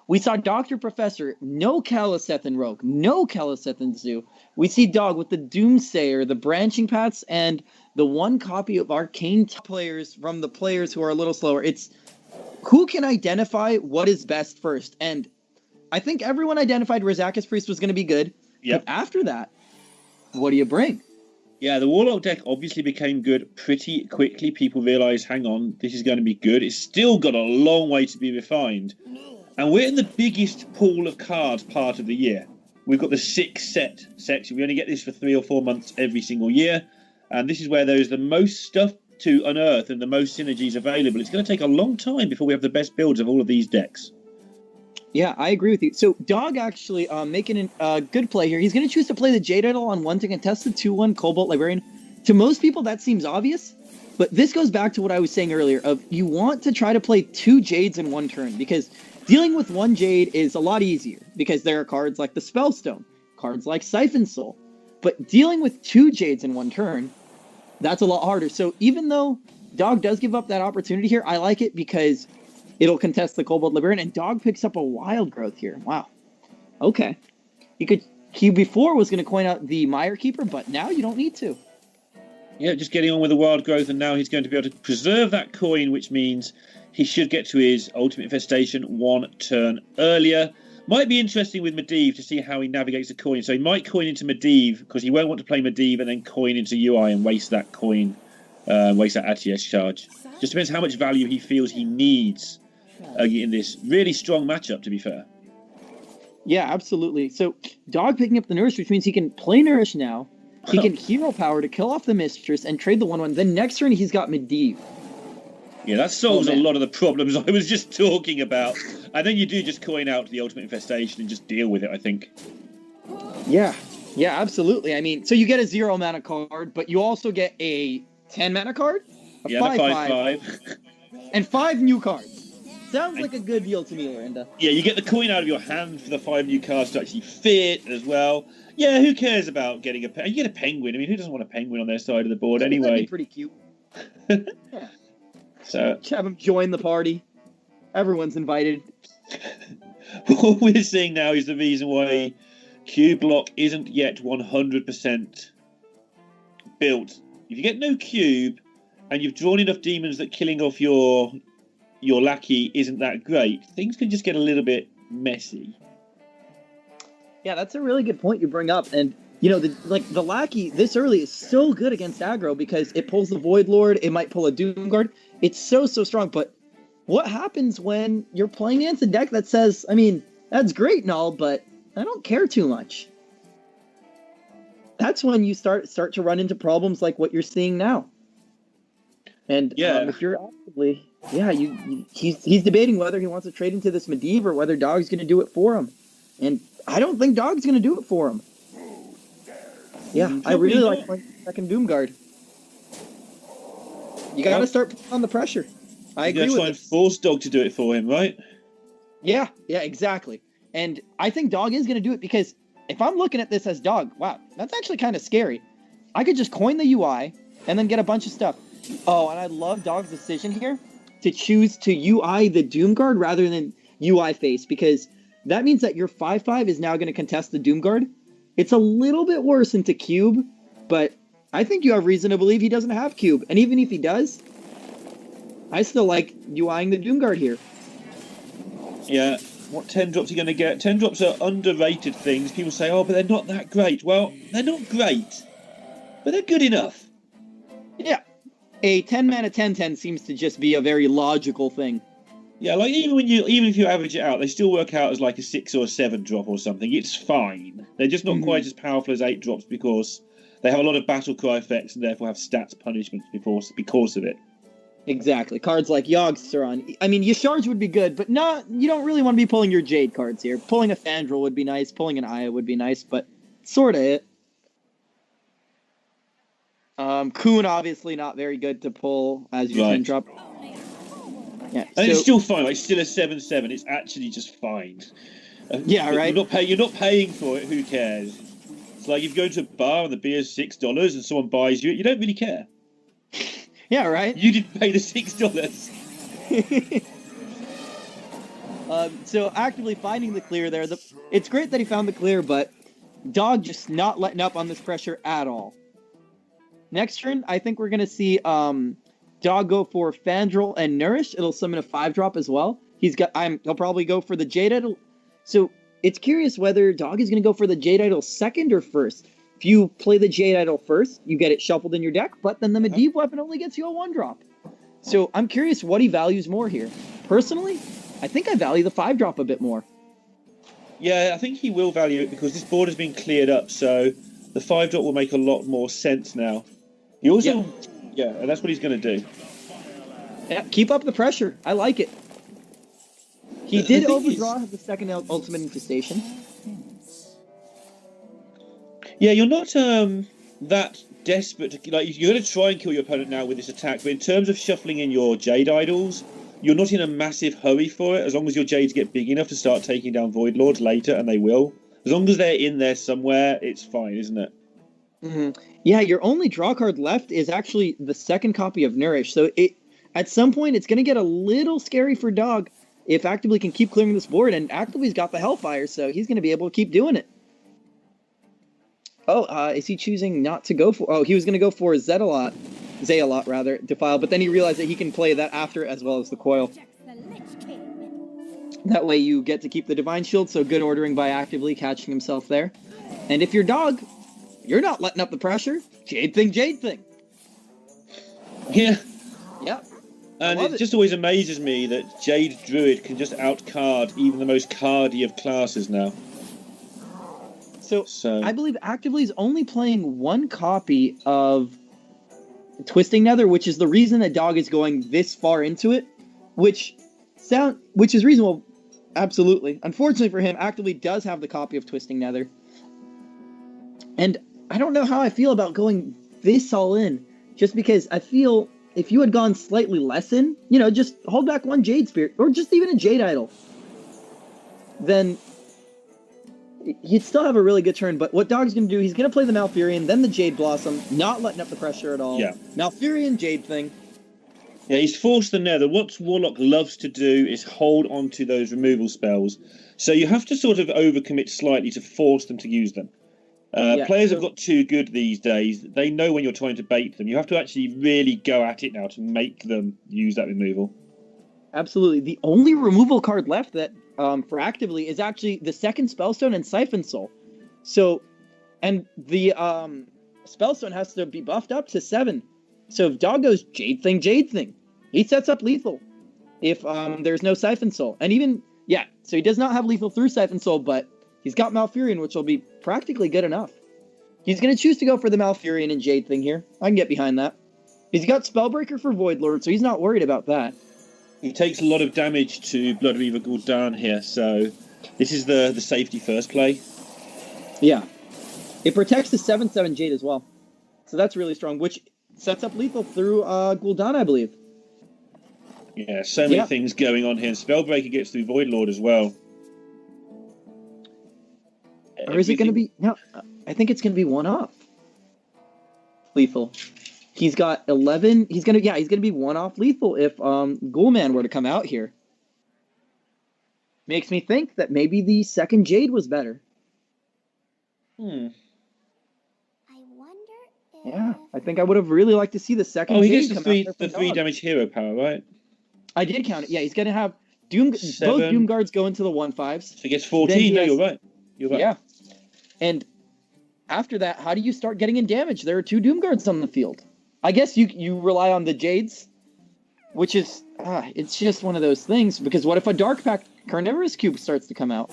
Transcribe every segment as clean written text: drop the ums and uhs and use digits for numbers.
We saw Dr. Professor, no Caliseth Rogue, no Caliseth Zoo. We see Dog with the Doomsayer, the Branching Paths, and the one copy of Arcane players from the players who are a little slower. It's who can identify what is best first. And I think everyone identified Rizakis Priest was going to be good. Yep. But after that, what do you bring? Yeah, the Warlock deck obviously became good pretty quickly. People realised, hang on, this is going to be good. It's still got a long way to be refined. And we're in the biggest pool of cards part of the year. We've got the 6-set section. We only get this for 3 or 4 months every single year. And this is where there's the most stuff to unearth and the most synergies available. It's going to take a long time before we have the best builds of all of these decks. Yeah, I agree with you. So Dog actually making a good play here. He's going to choose to play the Jade Idol on 1 to contest the 2-1 Cobalt Librarian. To most people, that seems obvious. But this goes back to what I was saying earlier of you want to try to play 2 Jades in 1 turn because dealing with 1 Jade is a lot easier because there are cards like the Spellstone, cards like Siphon Soul. But dealing with 2 Jades in 1 turn, that's a lot harder. So even though Dog does give up that opportunity here, I like it because it'll contest the Cobalt Librarian, and Dog picks up a Wild Growth here. Wow. Okay. He before was going to coin out the Mire Keeper, but now you don't need to. Yeah, just getting on with the Wild Growth, and now he's going to be able to preserve that coin, which means he should get to his Ultimate Infestation 1 turn earlier. Might be interesting with Medivh to see how he navigates the coin. So he might coin into Medivh, because he won't want to play Medivh and then coin into UI and waste that coin, waste that ATS charge. Just depends how much value he feels he needs in this really strong matchup, to be fair. Yeah, absolutely. So Dog picking up the Nourish, which means he can play Nourish now. He can Hero Power to kill off the Mistress and trade the 1-1. Then next turn, he's got Medivh. Yeah, that solves a lot of the problems I was just talking about. And then you do just coin out the Ultimate Infestation and just deal with it, I think. Yeah, absolutely. I mean, so you get a 0 mana card, but you also get a 10 mana card, a 5/5, and 5 new cards. Sounds like a good deal to me, Lorinda. Yeah, you get the coin out of your hand for the 5 new cards to actually fit as well. Yeah, who cares about getting a penguin? You get a penguin. I mean, who doesn't want a penguin on their side of the board anyway? That'd be pretty cute. Yeah. So have him join the party. Everyone's invited. What we're seeing now is the reason why Cube Block isn't yet 100% built. If you get no cube and you've drawn enough demons that killing off your lackey isn't that great, things can just get a little bit messy. Yeah, that's a really good point you bring up. And, you know, the lackey this early is so good against aggro because it pulls the Void Lord, it might pull a Doomguard. It's so strong. But what happens when you're playing against a deck that says, I mean, that's great and all, but I don't care too much? That's when you start to run into problems like what you're seeing now. And if you're actively, he's debating whether he wants to trade into this Medivh or whether Dog's going to do it for him. And I don't think Dog's going to do it for him. Yeah, I really like playing second Doomguard. You got to start putting on the pressure. I agree with try and force Dog to do it for him, right? Yeah, exactly. And I think Dog is going to do it because if I'm looking at this as Dog, wow, that's actually kind of scary. I could just coin the UI and then get a bunch of stuff. Oh, and I love Dog's decision here to choose to UI the Doomguard rather than UI face because that means that your 5/5 is now going to contest the Doomguard. It's a little bit worse into Cube, but I think you have reason to believe he doesn't have Cube. And even if he does, I still like UIing the Doomguard here. Yeah, what 10 drops are you going to get? 10 drops are underrated things. People say, oh, but they're not that great. Well, they're not great, but they're good enough. Yeah, a 10 mana 10/10 seems to just be a very logical thing. Yeah, like even if you average it out, they still work out as like a 6 or a 7 drop or something. It's fine. They're just not quite as powerful as 8 drops because they have a lot of battle cry effects and therefore have stats punishments because of it. Exactly. Cards like Yogg-Saron. I mean, Yasharj would be good, but you don't really want to be pulling your Jade cards here. Pulling a Fandral would be nice. Pulling an Aya would be nice, but sort of it. Kuhn, obviously not very good to pull as your 10 drop. Yeah, and it's still fine. Like still a 7/7. It's actually just fine. Yeah, right. You're not paying for it. Who cares? It's like if you go to a bar and the beer's $6 and someone buys you it, you don't really care. Yeah, right. You didn't pay the $6. So actively finding the clear there. It's great that he found the clear, but Dog just not letting up on this pressure at all. Next turn, I think we're going to see Dog go for Fandral and Nourish. It'll summon a 5-drop as well. He'll probably go for the Jade Idol. So it's curious whether Dog is going to go for the Jade Idol second or first. If you play the Jade Idol first, you get it shuffled in your deck, but then the Medivh weapon only gets you a 1-drop. So I'm curious what he values more here. Personally, I think I value the 5-drop a bit more. Yeah, I think he will value it because this board has been cleared up, so the 5-drop will make a lot more sense now. He also, yeah, and that's what he's going to do. Yeah, keep up the pressure. I like it. He did overdraw the second ultimate infestation. Yeah, you're not that desperate to, like, you're going to try and kill your opponent now with this attack, but in terms of shuffling in your Jade Idols, you're not in a massive hurry for it, as long as your Jades get big enough to start taking down Void Lords later, and they will. As long as they're in there somewhere, it's fine, isn't it? Mm-hmm. Yeah, your only draw card left is actually the second copy of Nourish, so at some point it's going to get a little scary for Dog if Activelee can keep clearing this board, and Activee's got the Hellfire, so he's going to be able to keep doing it. Oh, is he choosing not to go for... Oh, he was going to go for Zealot, Defile, but then he realized that he can play that after as well as the Coil. That way you get to keep the Divine Shield, so good ordering by Activelee, catching himself there. And if you're Dog, you're not letting up the pressure. Jade Thing, Jade Thing. Yeah. Yeah. And it just always amazes me that Jade Druid can just outcard even the most cardy of classes now. So I believe Activelee is only playing one copy of Twisting Nether, which is the reason that Dog is going this far into it, which is reasonable, absolutely. Unfortunately for him, Activelee does have the copy of Twisting Nether. And I don't know how I feel about going this all in, just because I feel if you had gone slightly less in, just hold back one Jade Spirit, or just even a Jade Idol, then you'd still have a really good turn. But what Dog's going to do, he's going to play the Malfurion, then the Jade Blossom, not letting up the pressure at all. Yeah. Malfurion, Jade Thing. Yeah, he's forced the Nether. What Warlock loves to do is hold on to those removal spells. So you have to sort of overcommit slightly to force them to use them. Players have got too good these days. They know when you're trying to bait them. You have to actually really go at it now to make them use that removal. Absolutely. The only removal card left that for Activelee is actually the second Spellstone and Siphon Soul. So, and the Spellstone has to be buffed up to 7. So if Dog goes Jade Thing, Jade Thing, he sets up lethal if there's no Siphon Soul. And even, so he does not have lethal through Siphon Soul, but he's got Malfurion, which will be practically good enough. He's going to choose to go for the Malfurion and Jade Thing here. I can get behind that. He's got Spellbreaker for Void Lord, so he's not worried about that. He takes a lot of damage to Blood Reaver Gul'dan here, so this is the safety first play. Yeah. It protects the 7/7 Jade as well. So that's really strong, which sets up lethal through Gul'dan, I believe. Yeah, so many things going on here. Spellbreaker gets through Void Lord as well. Or is it going to be... No, I think it's going to be one off. Lethal. He's got 11. He's going to be one off lethal if Ghoulman were to come out here. Makes me think that maybe the second Jade was better. I wonder if... Yeah, I think I would have really liked to see the second Jade. Oh, he gets the 3 damage hero power, right? I did count it. Yeah, he's going to have both Doom Guards go into the 1/5s. So he gets 14. No, you're right. You're right. Yeah. And after that, how do you start getting in damage? There are 2 Doom Guards on the field. I guess you rely on the Jades, which is, it's just one of those things, because what if a Dark Pact Carnivorous Cube starts to come out?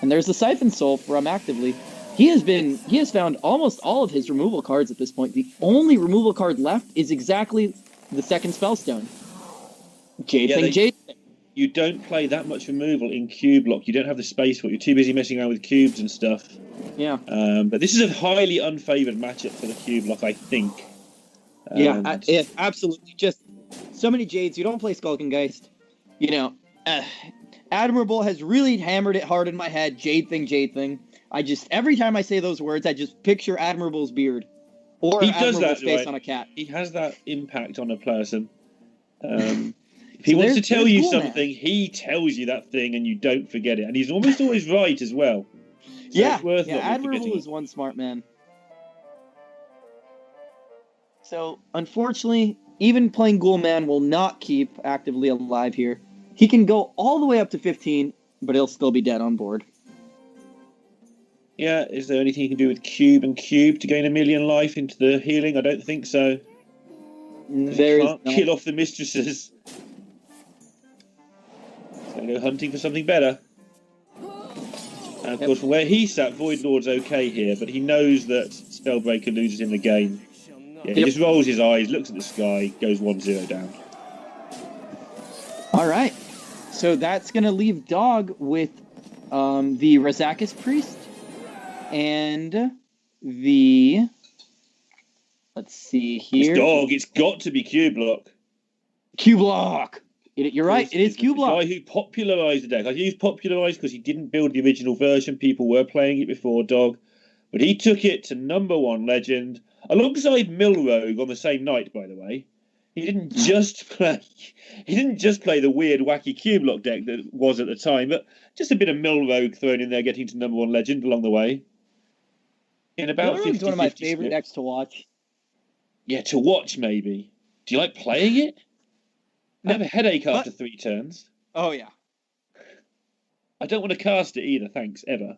And there's the Siphon Soul from Activelee. He has found almost all of his removal cards at this point. The only removal card left is exactly the second Spellstone. Jade Thing. You don't play that much removal in Cube Lock. You don't have the space for it. You're too busy messing around with cubes and stuff. Yeah. But this is a highly unfavoured matchup for the Cube Lock, I think. Absolutely. Just so many Jades. You don't play Skulkengeist. Admirable has really hammered it hard in my head. Jade Thing. Every time I say those words, I just picture Admirable's beard. Or he does Admirable's that, face right? on a cat. He has that impact on a person. If he So wants to tell you Cool Man. something, he tells you that thing and you don't forget it. And he's almost always right as well. So it's worth not Admirable forgetting. is one smart man. So, unfortunately, even playing Ghoul Man will not keep Activelee alive here. He can go all the way up to 15, but he'll still be dead on board. Yeah, is there anything you can do with Cube and Cube to gain 1,000,000 life into the healing? I don't think so. There Can't kill off the mistresses. He's going to go hunting for something better. And of course, from where he sat, Void Lord's okay here, but he knows that Spellbreaker loses in the game. Yeah, he just rolls his eyes, looks at the sky, goes 1-0 down. All right. So that's going to leave Dog with the Razakis Priest and the... Let's see here. It's Dog. It's got to be Q-Block. Q-Block. You're right. It is Q-Block. The guy who popularised the deck. I use popularised because he didn't build the original version. People were playing it before Dog. But he took it to #1 legend alongside Milrogue on the same night, by the way. He didn't just play the weird wacky Q-Block deck that was at the time, but just a bit of Milrogue thrown in there, getting to #1 legend along the way. In about 50, Milrogue's one of my favorite split. decks to watch. Yeah, to watch maybe. Do you like playing it? I have a headache after 3 turns. Oh, yeah. I don't want to cast it either, thanks, ever.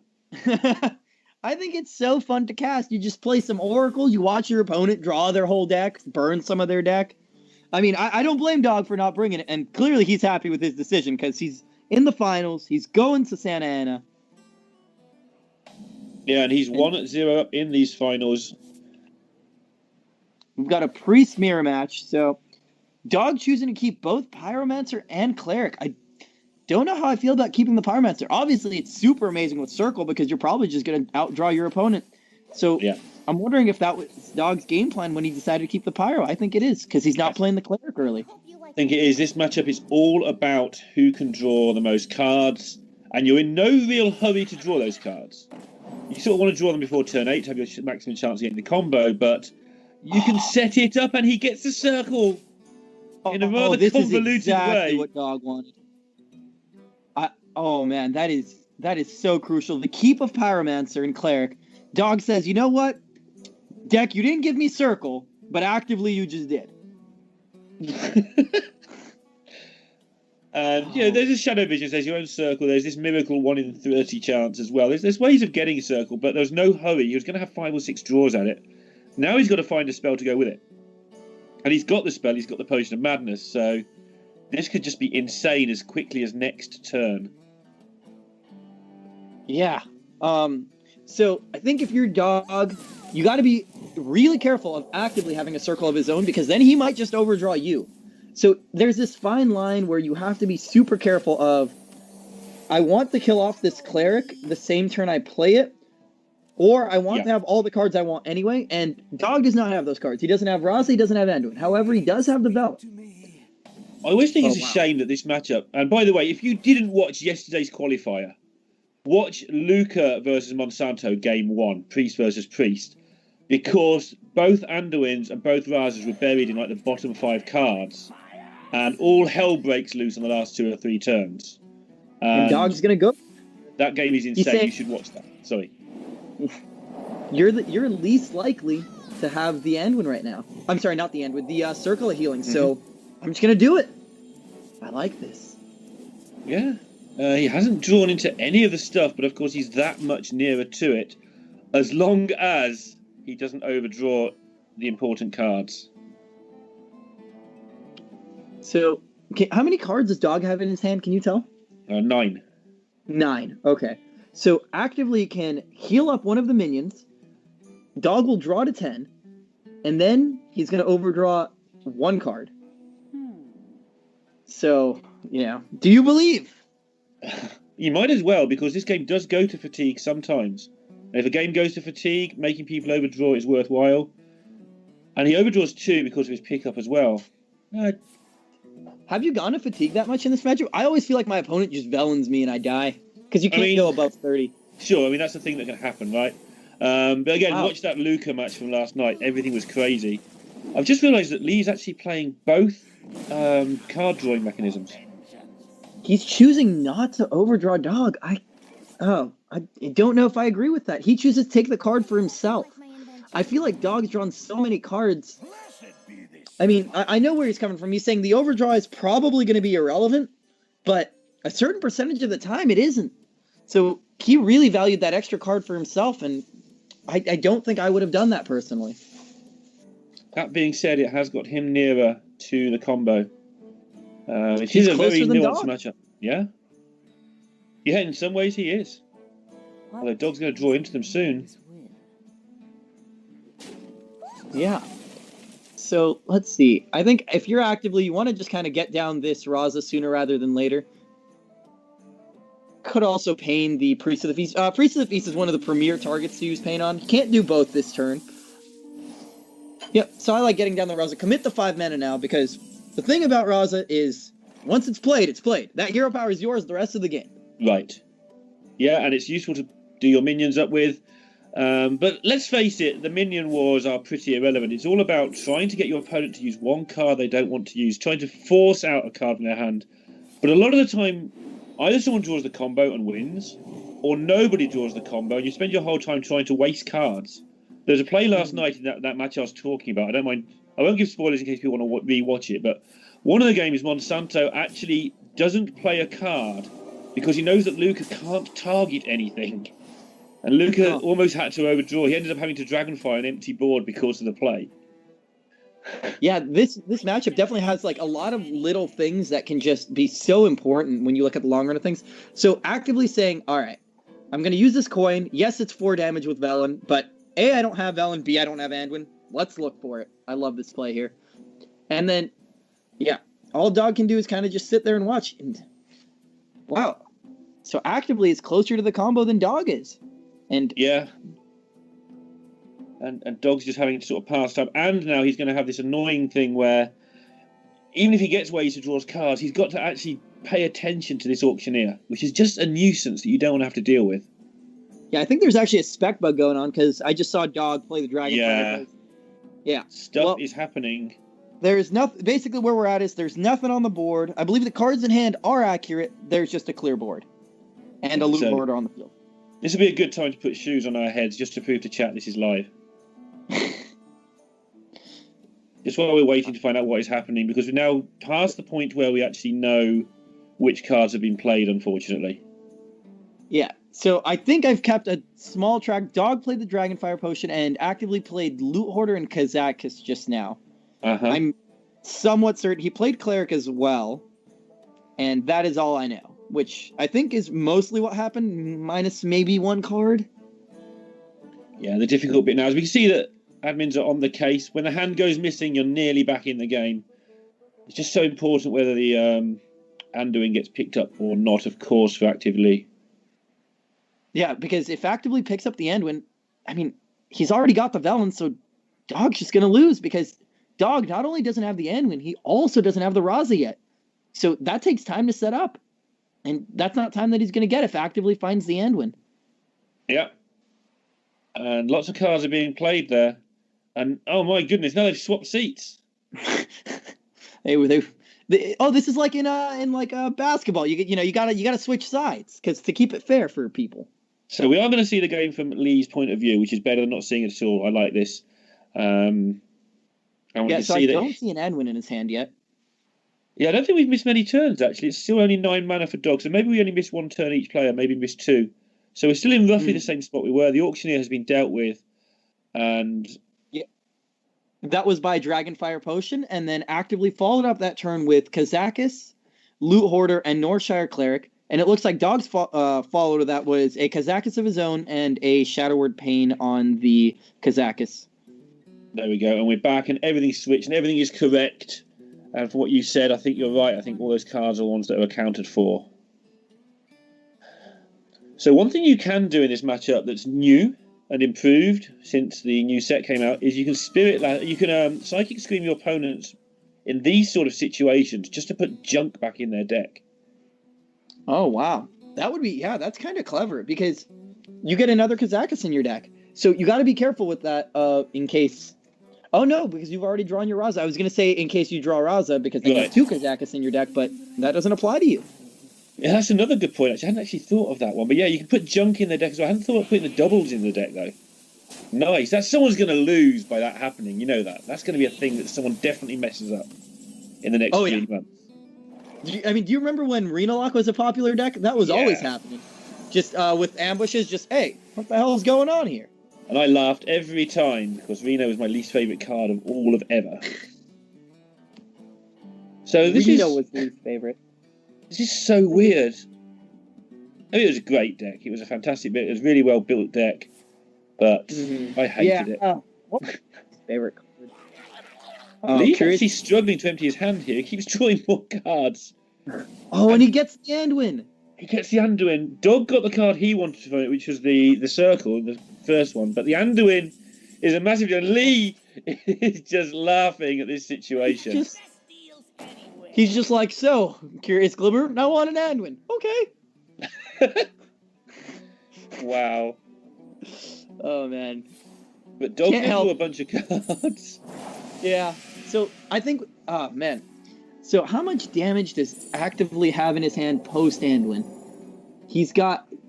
I think it's so fun to cast. You just play some oracles, you watch your opponent draw their whole deck, burn some of their deck. I mean, I don't blame Dog for not bringing it, and clearly he's happy with his decision because he's in the finals, he's going to Santa Ana. Yeah, and he's 1-0 up in these finals. We've got a Priest mirror match, so Dog choosing to keep both Pyromancer and Cleric. I don't know how I feel about keeping the Pyromancer. Obviously, it's super amazing with Circle because you're probably just going to outdraw your opponent. So yeah. I'm wondering if that was Dog's game plan when he decided to keep the Pyro. I think it is because he's not playing the Cleric early. I think it is. This matchup is all about who can draw the most cards, and you're in no real hurry to draw those cards. You sort of want to draw them before turn 8 to have your maximum chance of getting the combo, but you can set it up and he gets the circle in a rather this convoluted is exactly way. what Dog wanted. Oh man, that is so crucial. The keep of Pyromancer and Cleric. Dog says, you know what? Deck, you didn't give me Circle, but actively you just did. And there's a Shadow Vision says your own Circle. There's this miracle 1 in 30 chance as well. There's ways of getting a Circle, but there's no hurry. He was going to have 5 or 6 draws at it. Now he's got to find a spell to go with it. And he's got the spell, he's got the Potion of Madness, so this could just be insane as quickly as next turn. Yeah. So I think if you're Dog, you got to be really careful of actively having a Circle of his own because then he might just overdraw you. So there's this fine line where you have to be super careful of, I want to kill off this Cleric the same turn I play it, or I want to have all the cards I want anyway, and Dog does not have those cards. He doesn't have Raza, he doesn't have Anduin. However, he does have the Belt. I always think it's a shame that this matchup, and by the way, if you didn't watch yesterday's qualifier, watch Luca versus Monsanto game 1, Priest versus Priest, because both Anduins and both Razas were buried in like the bottom 5 cards, and all hell breaks loose on the last 2 or 3 turns. And Dog's gonna go. That game is insane. You should watch that. Sorry. You're least likely to have the Anduin right now. I'm sorry, not the Anduin, the Circle of Healing. So I'm just gonna do it. I like this. Yeah. He hasn't drawn into any of the stuff, but of course he's that much nearer to it, as long as he doesn't overdraw the important cards. So, how many cards does Dog have in his hand? Can you tell? 9. 9. Okay. So, actively can heal up one of the minions. Dog will draw to 10. And then he's going to overdraw 1 card. So, do you believe? You might as well, because this game does go to fatigue sometimes. And if a game goes to fatigue, making people overdraw is worthwhile. And he overdraws 2 because of his pickup as well. Have you gone to fatigue that much in this matchup? I always feel like my opponent just Velens me and I die. Because you can't go above 30. Sure, that's the thing that can happen, right? But again, watch that Luca match from last night. Everything was crazy. I've just realised that Lee's actually playing both card drawing mechanisms. He's choosing not to overdraw Dog. I don't know if I agree with that. He chooses to take the card for himself. I feel like Dog's drawn so many cards. I mean, I know where he's coming from. He's saying the overdraw is probably going to be irrelevant, but a certain percentage of the time it isn't. So he really valued that extra card for himself, and I don't think I would have done that personally. That being said, it has got him nearer to the combo. It He's is a very closer than nuanced Dog. matchup. Yeah? Yeah, in some ways he is. Although Dog's going to draw into them soon. Yeah. So let's see. I think if you're actively, you want to just kind of get down this Raza sooner rather than later. Could also pain the Priest of the Feast. Priest of the Feast is one of the premier targets to use pain on. You can't do both this turn. Yep, so I like getting down the Raza. Commit the 5 mana now, because the thing about Raza is, once it's played, it's played. That hero power is yours the rest of the game. Right. Yeah, and it's useful to do your minions up with. But let's face it, the minion wars are pretty irrelevant. It's all about trying to get your opponent to use one card they don't want to use, trying to force out a card from their hand. But a lot of the time, either someone draws the combo and wins, or nobody draws the combo, and you spend your whole time trying to waste cards. There was a play last night in that match I was talking about. I don't mind. I won't give spoilers in case people want to re-watch it, but one of the games, Monsanto actually doesn't play a card because he knows that Luca can't target anything. And Luca almost had to overdraw. He ended up having to Dragonfire an empty board because of the play. Yeah, this matchup definitely has like a lot of little things that can just be so important when you look at the long run of things. So actively saying, all right, I'm going to use this coin. Yes, it's 4 damage with Velen, but A, I don't have Velen. B, I don't have Anduin. Let's look for it. I love this play here. And then, yeah, all Dog can do is kind of just sit there and watch. And wow. So actively is closer to the combo than Dog is. And yeah. And Dog's just having to sort of pass time. And now he's going to have this annoying thing where even if he gets ways to draw cards, he's got to actually pay attention to this auctioneer, which is just a nuisance that you don't want to have to deal with. Yeah, I think there's actually a spec bug going on because I just saw Dog play the Dragon. Yeah. Stuff is happening. There's nothing. Basically, where we're at is there's nothing on the board. I believe the cards in hand are accurate. There's just a clear board and a loot board on the field. This would be a good time to put shoes on our heads just to prove to chat this is live. Just while we're waiting to find out what is happening, because we're now past the point where we actually know which cards have been played, unfortunately. Yeah, so I think I've kept a small track. Dog played the Dragonfire Potion and actively played Loot Hoarder and Kazakus just now. I'm somewhat certain he played Cleric as well, and that is all I know, which I think is mostly what happened, minus maybe one card. Yeah, the difficult bit now is we can see that admins are on the case. When the hand goes missing, you're nearly back in the game. It's just so important whether the Anduin gets picked up or not, of course, for Activelee. Yeah, because if Activelee picks up the Anduin, I mean, he's already got the Velen, so Dog's just going to lose because Dog not only doesn't have the Anduin, he also doesn't have the Raza yet. So that takes time to set up. And that's not time that he's going to get if Activelee finds the Anduin. Yeah. And lots of cards are being played there. And oh my goodness, now they've swapped seats. This is like in basketball. You gotta switch sides because to keep it fair for people. So we are going to see the game from Lee's point of view, which is better than not seeing it at all. I like this. I don't see an Anduin in his hand yet. Yeah, I don't think we've missed many turns actually. It's still only 9 mana for Dog, so maybe we only missed 1 turn each player, maybe missed 2. So we're still in roughly the same spot we were. The auctioneer has been dealt with, and that was by Dragonfire Potion, and then actively followed up that turn with Kazakus, Loot Hoarder, and Northshire Cleric. And it looks like Dog's follow to that was a Kazakus of his own and a Shadowward Pain on the Kazakus. There we go, and we're back, and everything's switched, and everything is correct. And for what you said, I think you're right. I think all those cards are ones that are accounted for. So one thing you can do in this matchup that's new and improved since the new set came out is you can Psychic Scream your opponents in these sort of situations just to put junk back in their deck. Oh, wow. That would be, that's kind of clever because you get another Kazakus in your deck. So you got to be careful with that in case Oh, no, because you've already drawn your Raza. I was going to say in case you draw Raza, because then you have Right. two Kazakus in your deck, but that doesn't apply to you. Yeah, that's another good point, actually. I hadn't actually thought of that one. But yeah, you can put junk in the deck as well. I hadn't thought of putting the doubles in the deck, though. Nice. That's someone's going to lose by that happening. You know that. That's going to be a thing that someone definitely messes up in the next 3 months. Do you remember when Renalock was a popular deck? That was always happening. Just with ambushes, just, hey, what the hell is going on here? And I laughed every time because Reno was my least favourite card of all of ever. So Reno was least favorite. This is so weird. I mean, it was a great deck. It was a fantastic bit. It was a really well built deck, but I hated it. What was his favorite card? Lee's actually struggling to empty his hand here. He keeps drawing more cards. Oh, and he gets the Anduin. He gets the Anduin. Dog got the card he wanted from it, which was the circle, the first one. But the Anduin is a massive deal. Lee is just laughing at this situation. He's just like, so, Curious Glimmer, now want an Anduin. Okay. Wow. Oh, man. But Dog can draw a bunch of cards. Yeah. So, I think, man. So, how much damage does Activelee have in his hand post Anduin?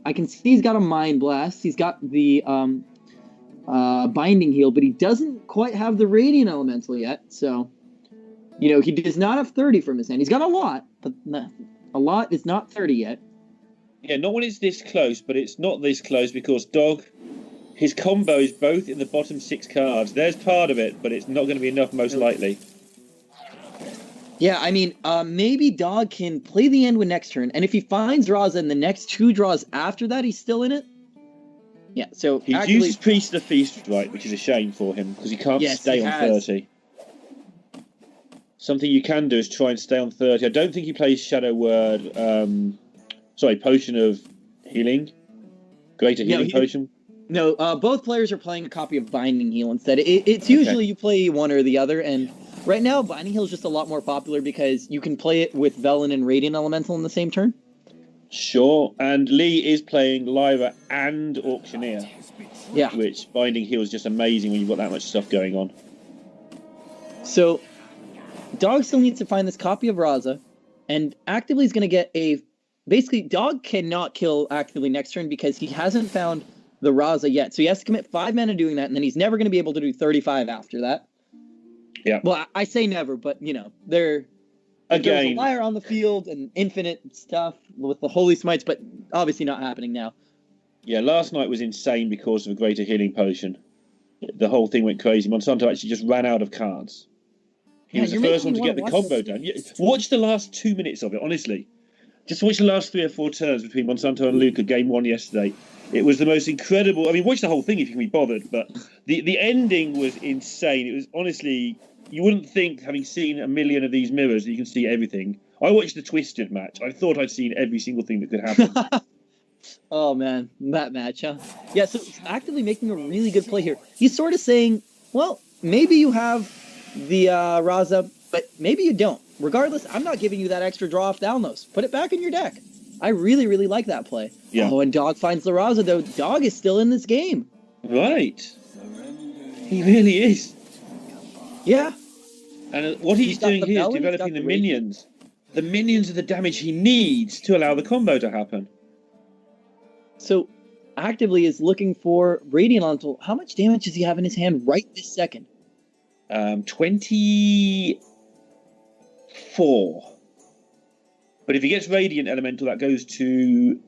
I can see he's got a Mind Blast. He's got the Binding Heal, but he doesn't quite have the Radiant Elemental yet. So, he does not have 30 from his hand. He's got a lot, but a lot is not 30 yet. Yeah, not when it's this close, but it's not this close because Dog, his combo is both in the bottom 6 cards. There's part of it, but it's not going to be enough most likely. Yeah, I mean, maybe Dog can play the Anduin next turn, and if he finds Raza in the next 2 draws after that, he's still in it. Yeah, so he uses Priest of the Feast, right, which is a shame for him because he can't stay on 30. Something you can do is try and stay on 30. I don't think he plays Shadow Word. Potion of Healing, Greater Healing Potion. No, both players are playing a copy of Binding Heal instead. It's usually you play one or the other, and right now Binding Heal is just a lot more popular because you can play it with Velen and Radiant Elemental in the same turn. Sure, and Lee is playing Lyra and Auctioneer. Yeah. Which Binding Heal is just amazing when you've got that much stuff going on. So, Dog still needs to find this copy of Raza, and Activelee is going to get basically, Dog cannot kill Activelee next turn because he hasn't found the Raza yet. So he has to commit 5 mana doing that, and then he's never going to be able to do 35 after that. Yeah. Well, I say never, but, there's a Lyre on the field and infinite stuff with the Holy Smites, but obviously not happening now. Yeah, last night was insane because of a Greater Healing Potion. The whole thing went crazy. Monsanto actually just ran out of cards. He was the first one to get the combo done. Watch the last 2 minutes of it, honestly. Just watch the last 3 or 4 turns between Monsanto and Luca, game 1 yesterday. It was the most incredible... I mean, watch the whole thing if you can be bothered, but the ending was insane. It was honestly... You wouldn't think, having seen a million of these mirrors, that you can see everything. I watched the Twisted match. I thought I'd seen every single thing that could happen. Oh, man. That match, huh? Yeah, so Activelee making a really good play here. He's sort of saying, well, maybe you have the Raza, but maybe you don't. Regardless, I'm not giving you that extra draw off Downloads. Put it back in your deck. I really, really like that play. Yeah. Oh, and Dog finds the Raza, though. Dog is still in this game. Right. He really is. Yeah. And what he's doing here is developing the minions. The minions are the damage he needs to allow the combo to happen. So, Activelee is looking for Radiant Elemental. How much damage does he have in his hand right this second? 24. But if he gets Radiant Elemental, that goes to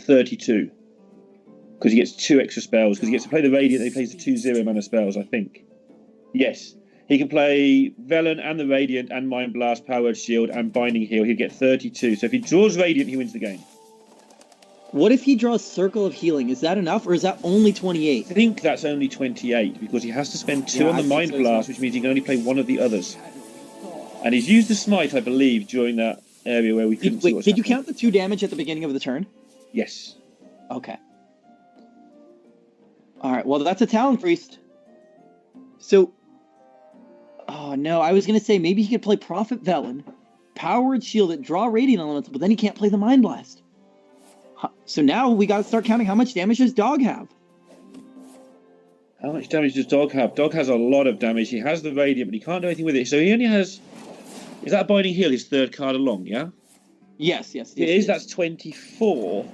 32. Because he gets 2 extra spells. Because he gets to play the Radiant, and he plays the 2 0-mana spells, I think. Yes. He can play Velen and the Radiant and Mind Blast, Powered Shield and Binding Heal. He'll get 32. So if he draws Radiant, he wins the game. What if he draws Circle of Healing? Is that enough, or is that only 28? I think that's only 28, because he has to spend 2 on the Mind Blast, which means he can only play one of the others. And he's used the Smite, I believe, during that area where we couldn't see what's Did you happening. count the 2 damage at the beginning of the turn? Yes. Okay. Alright, well, that's a Talon Priest. So... Oh, no, I was going to say maybe he could play Prophet Velen, Powered Shield it, draw Radiant Elemental, but then he can't play the Mind Blast. So now we got to start counting how much damage does Dog have. How much damage does Dog have? Dog has a lot of damage. He has the Radiant, but he can't do anything with it. So he only has... Is that a Binding Heal, his third card along, yeah? Yes. It is. That's 24.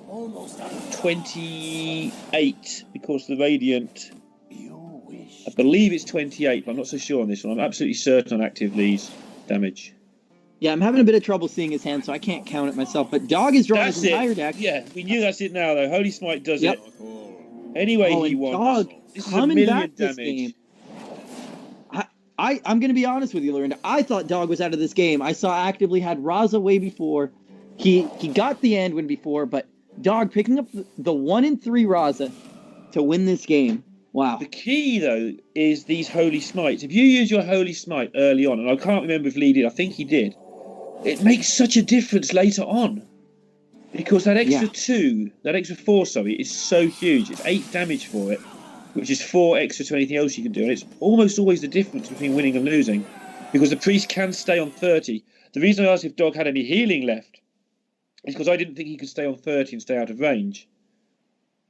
Almost 28, because the Radiant... I believe it's 28, but I'm not so sure on this one. I'm absolutely certain on Activelee's damage. Yeah, I'm having a bit of trouble seeing his hand, so I can't count it myself. But Dog is drawing his entire deck. Yeah, we knew that's it now, though. Holy Smite does it. Anyway, he wants. Dog this coming is back damage. this game. I'm going to be honest with you, Lorinda. I thought Dog was out of this game. I saw Activelee had Raza way before. He got the end win before, but Dog picking up the 1 in 3 Raza to win this game. Wow. The key, though, is these Holy Smites. If you use your Holy Smite early on, and I can't remember if Lee did, I think he did, it makes such a difference later on. Because that extra 4, is so huge. It's 8 damage for it, which is 4 extra to anything else you can do. And it's almost always the difference between winning and losing. Because the priest can stay on 30. The reason I asked if Dog had any healing left is because I didn't think he could stay on 30 and stay out of range.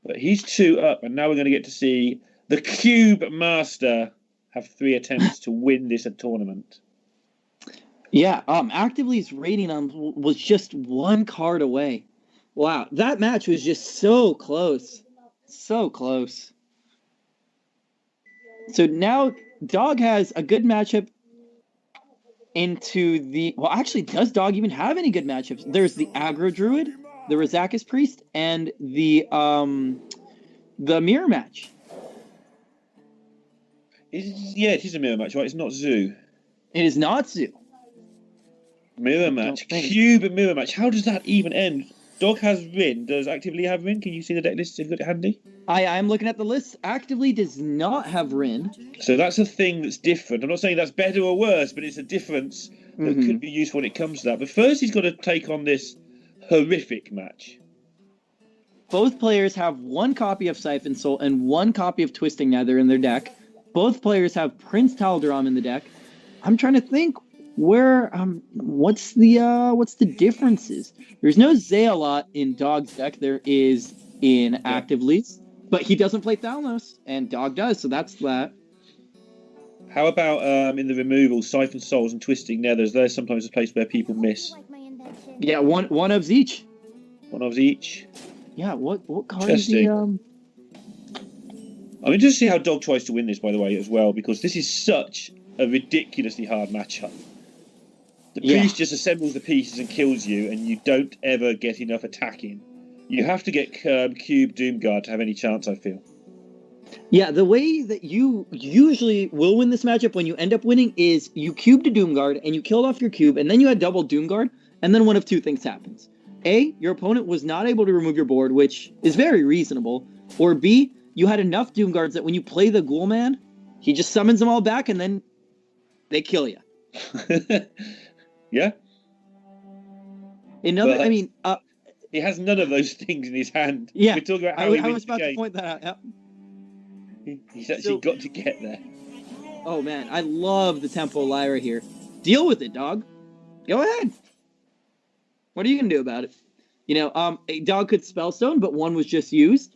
But he's 2 up, and now we're going to get to see the Cube Master have 3 attempts to win this tournament. Yeah, Actively's rating was just 1 card away. Wow, that match was just so close. So close. So now Dog has a good matchup into the... Well, actually, does Dog even have any good matchups? There's the Aggro Druid, the Razakis Priest, and the mirror match. It is a mirror match, right? It's not Zoo. It is not Zoo. Mirror match. Cube and mirror match. How does that even end? Dog has Rin. Does Activelee have Rin? Can you see the deck list? Have you got it handy? I'm looking at the list. Activelee does not have Rin. So that's a thing that's different. I'm not saying that's better or worse, but it's a difference that could be useful when it comes to that. But first he's got to take on this horrific match. Both players have 1 copy of Siphon Soul and 1 copy of Twisting Nether in their deck. Both players have Prince Tal'Daram in the deck. I'm trying to think where what's the differences. There's no Zealot in Dog's deck. There is in Activelee's, but he doesn't play Thalnos, and Dog does, so that's that. How about in the removal, Siphon Souls and Twisting Nethers? There's sometimes a place where people miss. Yeah, one of each. One of each. Yeah, what card is the I'm interested to see how Dog tries to win this, by the way, as well, because this is such a ridiculously hard matchup. The priest just assembles the pieces and kills you, and you don't ever get enough attacking. You have to get Cube Doomguard to have any chance, I feel. Yeah, the way that you usually will win this matchup when you end up winning is you cubed a Doomguard, and you killed off your cube, and then you had double Doomguard, and then one of 2 things happens. A, your opponent was not able to remove your board, which is very reasonable. Or B, you had enough Doomguards that when you play the Ghoul Man, he just summons them all back, and then they kill you. Yeah. He has none of those things in his hand. Yeah, we're talking about how I was about to point that out. Yeah. He's actually got to get there. Oh man, I love the Tempo Lyra here. Deal with it, Dog. Go ahead. What are you gonna do about it? A Dog could Spellstone, but 1 was just used.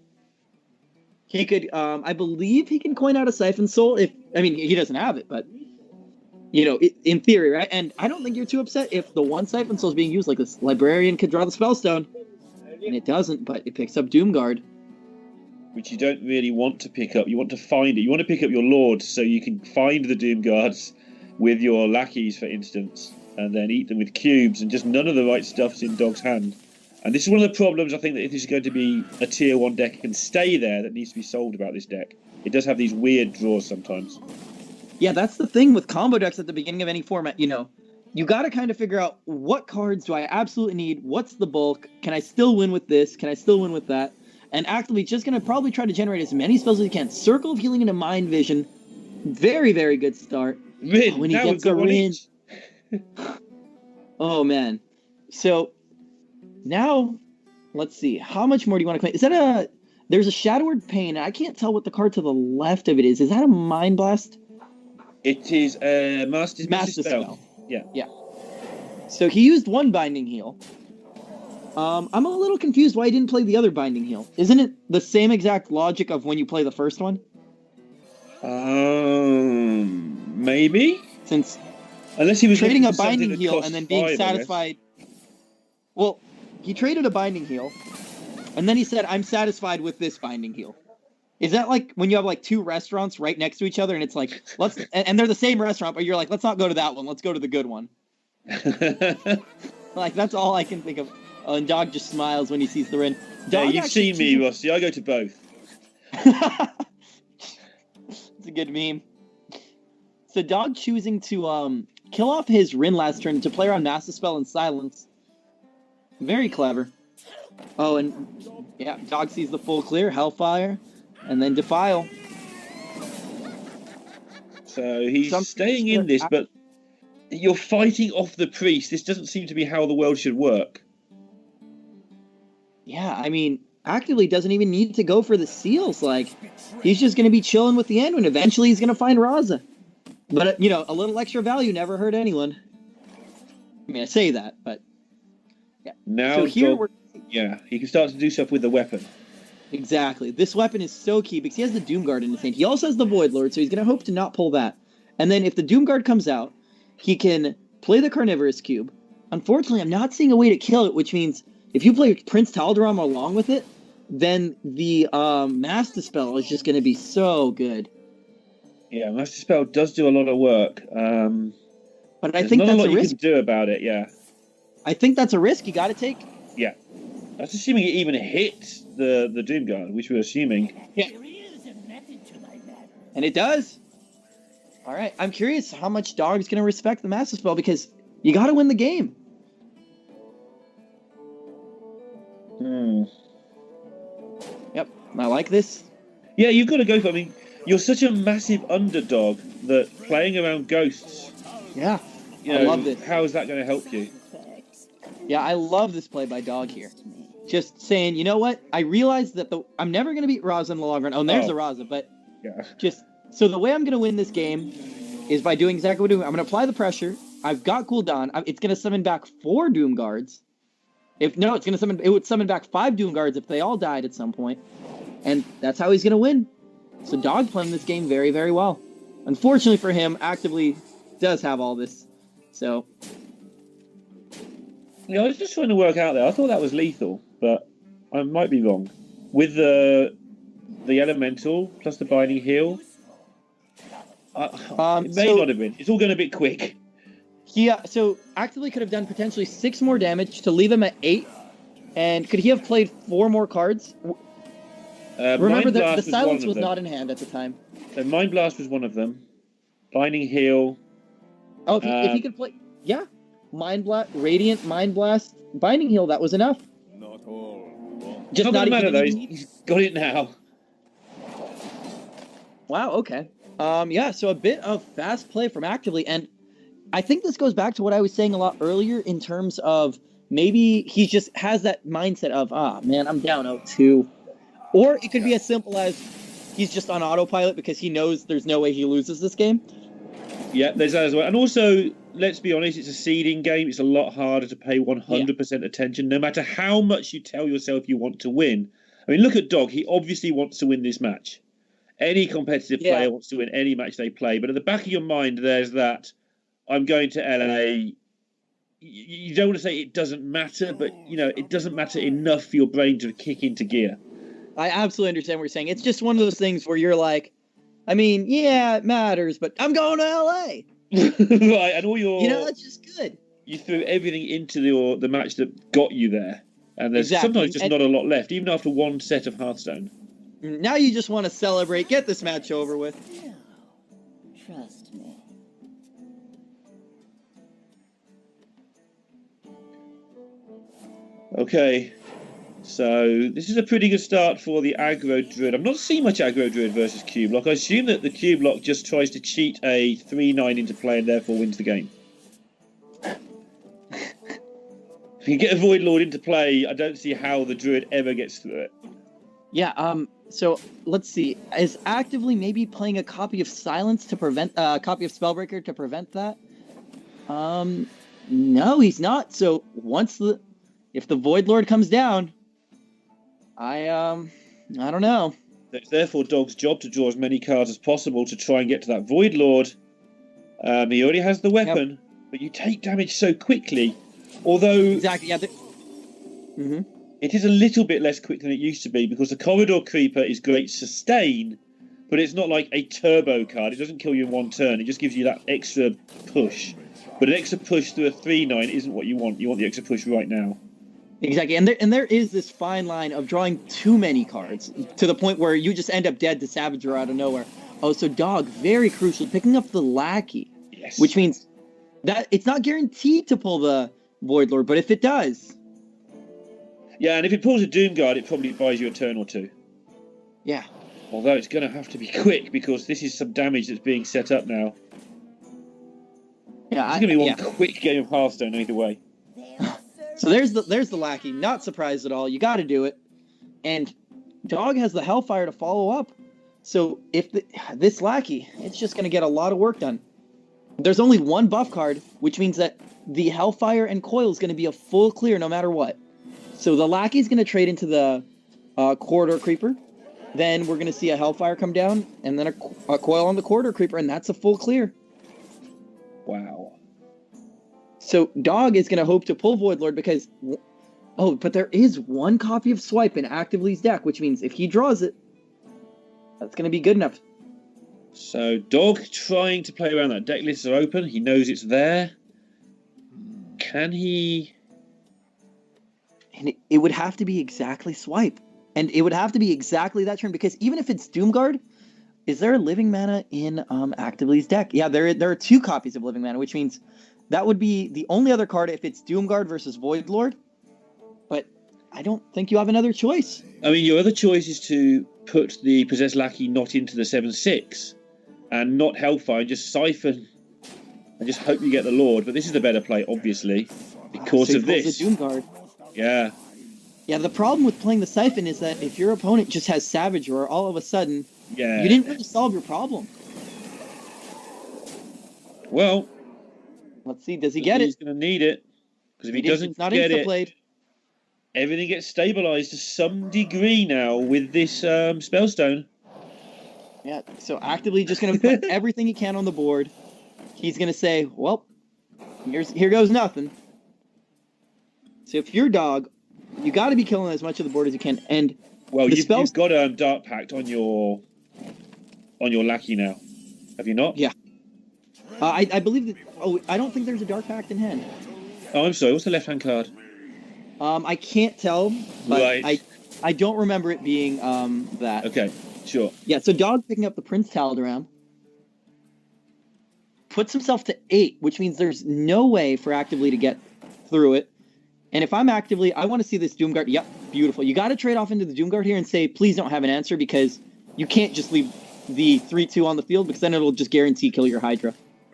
He could, I believe he can coin out a Siphon Soul he doesn't have it, but in theory, right? And I don't think you're too upset if the 1 Siphon Soul is being used, like this Librarian could draw the Spellstone, and it doesn't, but it picks up Doomguard. Which you don't really want to pick up. You want to find it. You want to pick up your Lord so you can find the Doomguards with your lackeys, for instance, and then eat them with cubes, and just none of the right stuff's in Dog's hand. And this is one of the problems, I think, that if this is going to be a tier 1 deck and stay there, that needs to be solved about this deck. It does have these weird draws sometimes. Yeah, that's the thing with combo decks at the beginning of any format. You got to kind of figure out what cards do I absolutely need? What's the bulk? Can I still win with this? Can I still win with that? And Activelee just going to probably try to generate as many spells as he can. Circle of Healing into Mind Vision. Very, very good start. Rin, when he gets a Rin. Oh, man. So, now, let's see. How much more do you want to claim? Is that there's a Shadowward Pain. I can't tell what the card to the left of it is. Is that a Mind Blast? It is a Master Spell. Yeah. So he used 1 Binding Heal. I'm a little confused why he didn't play the other Binding Heal. Isn't it the same exact logic of when you play the first one? Maybe? Since Unless he was trading a looking for something Binding that Heal costs and then being 5, I guess. satisfied. Well, he traded a Binding Heal, and then he said, "I'm satisfied with this Binding Heal." Is that like when you have like two restaurants right next to each other, and it's like and they're the same restaurant, but you're like, let's not go to that one, let's go to the good one. Like that's all I can think of. Oh, and Dog just smiles when he sees the ring. Yeah, Dog you've seen me, Rossi. I go to both. It's a good meme. So Dog choosing to kill off his Rin last turn to play around Master Spell and Silence. Very clever. Oh, and yeah, Dog sees the full clear, Hellfire, and then Defile. So he's staying in this, but you're fighting off the priest. This doesn't seem to be how the world should work. Yeah, I mean, Activelee doesn't even need to go for the seals. Like, he's just going to be chilling with the end, and eventually he's going to find Raza. But, you know, a little extra value never hurt anyone. I mean, I say that, but yeah. Now, so here yeah, he can start to do stuff with the weapon. Exactly. This weapon is so key because he has the Doomguard in his hand. He also has the Void Lord, so he's going to hope to not pull that. And then if the Doomguard comes out, he can play the Carnivorous Cube. Unfortunately, I'm not seeing a way to kill it, which means if you play Prince Tal'Daram along with it, then the Master Spell is just going to be so good. Yeah, Master Spell does do a lot of work. But I think not that's a lot a you risk. can do about it, yeah. I think that's a risk you got to take. Yeah. That's assuming it even hits the Doomguard, which we're assuming. Yeah. And it does. All right. I'm curious how much Dog's going to respect the Master Spell because you got to win the game. Yep. I like this. Yeah, you've got to go for it. I mean, you're such a massive underdog that playing around ghosts. Yeah. You know, I love this. How is that going to help you? Yeah, I love this play by Dog here. Just saying, you know what? I realize that I'm never going to beat Raza in the long run. Oh, and there's a Raza, but yeah. So the way I'm going to win this game is by doing exactly what I'm doing. I'm going to apply the pressure. I've got cooldown. It's going to summon back 4 Doom Guards. It would summon back 5 Doom Guards if they all died at some point. And that's how he's going to win. So Dog playing this game very, very well. Unfortunately for him, Activelee does have all this. So... Yeah, I was just trying to work out there. I thought that was lethal, but I might be wrong. With the elemental plus the binding heal, it may not have been. It's all going a bit quick. Yeah, so Activelee could have done potentially 6 more damage to leave him at 8. And could he have played 4 more cards? Remember that the silence was not in hand at the time. So Mind Blast was one of them. Binding heal. Oh, if he could play... Yeah. Mind Blast, Radiant, Mind Blast, Binding Heal, that was enough. Not all. Just not not matter even though. He's got it now. Wow, okay. Yeah, so a bit of fast play from Activelee, and I think this goes back to what I was saying a lot earlier in terms of maybe he just has that mindset of, man, I'm down 0-2. Or it could be as simple as he's just on autopilot because he knows there's no way he loses this game. Yeah, there's that as well. And also, let's be honest, it's a seeding game. It's a lot harder to pay 100% attention, no matter how much you tell yourself you want to win. I mean, look at Dog. He obviously wants to win this match. Any competitive player wants to win any match they play. But at the back of your mind, there's that, I'm going to LA. You don't want to say it doesn't matter, but, you know, it doesn't matter enough for your brain to kick into gear. I absolutely understand what you're saying. It's just one of those things where you're like, I mean, yeah, it matters, but I'm going to LA. Right, and all your... You know, that's just good. You threw everything into the match that got you there. And there's sometimes just not a lot left, even after one set of Hearthstone. Now you just want to celebrate, get this match over with. No, trust me. Okay. So, this is a pretty good start for the aggro druid. I've not seen much aggro druid versus cube lock. I assume that the cube lock just tries to cheat a 3-9 into play and therefore wins the game. If you get a Void Lord into play, I don't see how the druid ever gets through it. Yeah, so let's see. Is Activelee maybe playing a copy of Silence to prevent a copy of Spellbreaker to prevent that? No, he's not. So once if the Void Lord comes down, I don't know. It's therefore Dog's job to draw as many cards as possible to try and get to that Void Lord. He already has the weapon, but you take damage so quickly. Although Exactly, yeah. it is a little bit less quick than it used to be because the Corridor Creeper is great sustain, but it's not like a turbo card. It doesn't kill you in one turn. It just gives you that extra push. But an extra push through a 3/9 isn't what you want. You want the extra push right now. Exactly, and there is this fine line of drawing too many cards to the point where you just end up dead to Savager out of nowhere. Oh, so Dog, very crucial, picking up the Lackey, Yes. which means that it's not guaranteed to pull the Void Lord, but if it does, Yeah, and if it pulls a Doom Guard, it probably buys you a turn or two. yeah. Although it's going to have to be quick because this is some damage that's being set up now. Yeah, It's going to be one quick game of Hearthstone either way. So there's the Lackey. Not surprised at all. You got to do it, and Dog has the Hellfire to follow up. So if this Lackey, it's just going to get a lot of work done. There's only one buff card, which means that the Hellfire and Coil is going to be a full clear no matter what. So the Lackey's going to trade into the Corridor Creeper. Then we're going to see a Hellfire come down, and then a Coil on the Corridor Creeper, and that's a full clear. Wow. So Dog is going to hope to pull Void Lord because... Oh, but there is one copy of Swipe in Activeelee's deck, which means if he draws it, that's going to be good enough. So Dog trying to play around that deck. Lists are open. He knows it's there. Can he... And it would have to be exactly Swipe. And it would have to be exactly that turn, because even if it's Doomguard, is there a Living Mana in Activeelee's deck? Yeah, there are 2 copies of Living Mana, which means that would be the only other card if it's Doomguard versus Void Lord. But I don't think you have another choice. I mean, your other choice is to put the Possessed Lackey not into the 7/6 and not Hellfire, just siphon and just hope you get the Lord. But this is the better play, obviously, because So he of pulls this. the Doomguard. Yeah. Yeah, the problem with playing the Siphon is that if your opponent just has Savage Roar, all of a sudden, Yeah. you didn't really solve your problem. Well, Let's see, does he get he's it? going to need it. Because if he doesn't It's not get it, insta-played. everything gets stabilized to some degree now with this Spellstone. Yeah, so Activelee just going to put everything he can on the board. He's going to say, well, here goes nothing. So if you're Dog, you got to be killing as much of the board as you can. And Well, the you've got Dark Pact on your Lackey now, have you not? Yeah. I believe that. Oh, I don't think there's a Dark Pact in hand. Oh, I'm sorry. What's the left-hand card? I can't tell, but Right. I don't remember it being that. Okay, sure. Yeah, so Dog picking up the Prince Taldaram puts himself to 8, which means there's no way for Activelee to get through it. And if I'm Activelee, I want to see this Doomguard. Yep, beautiful. You got to trade off into the Doomguard here and say, please don't have an answer, because you can't just leave the 3/2 on the field, because then it'll just guarantee kill your Hydra.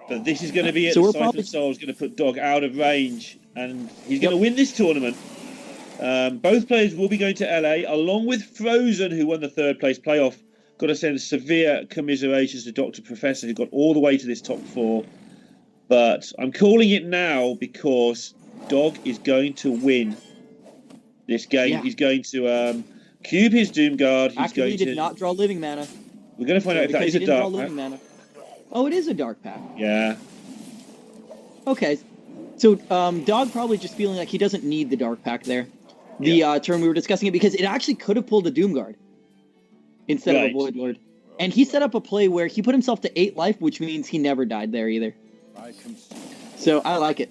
But this is going to be it. So The we're Siphon probably- Soul is going to put Dog out of range, and he's going to win this tournament. Both players will be going to LA, along with Frozen, who won the 3rd place playoff. Got to send severe commiserations to Dr. Professor, who got all the way to this top 4. But I'm calling it now because Dog is going to win this game. Yeah. He's going to cube his Doomguard. He's Activelee going to... did not draw Living Mana. We're going to find out if that because is he a didn't draw Dark Living Pact. Mana. Oh, it is a Dark Pact. Yeah. Okay. So Dog probably just feeling like he doesn't need the Dark Pact there. The turn we were discussing it, because it actually could have pulled a Doomguard instead of a Void Lord. And he set up a play where he put himself to 8 life, which means he never died there either. So I like it.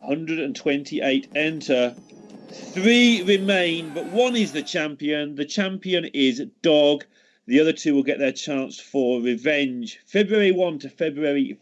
128 enter. 3 remain, but 1 is the champion. The champion is Dog. The other 2 will get their chance for revenge. February 1 to February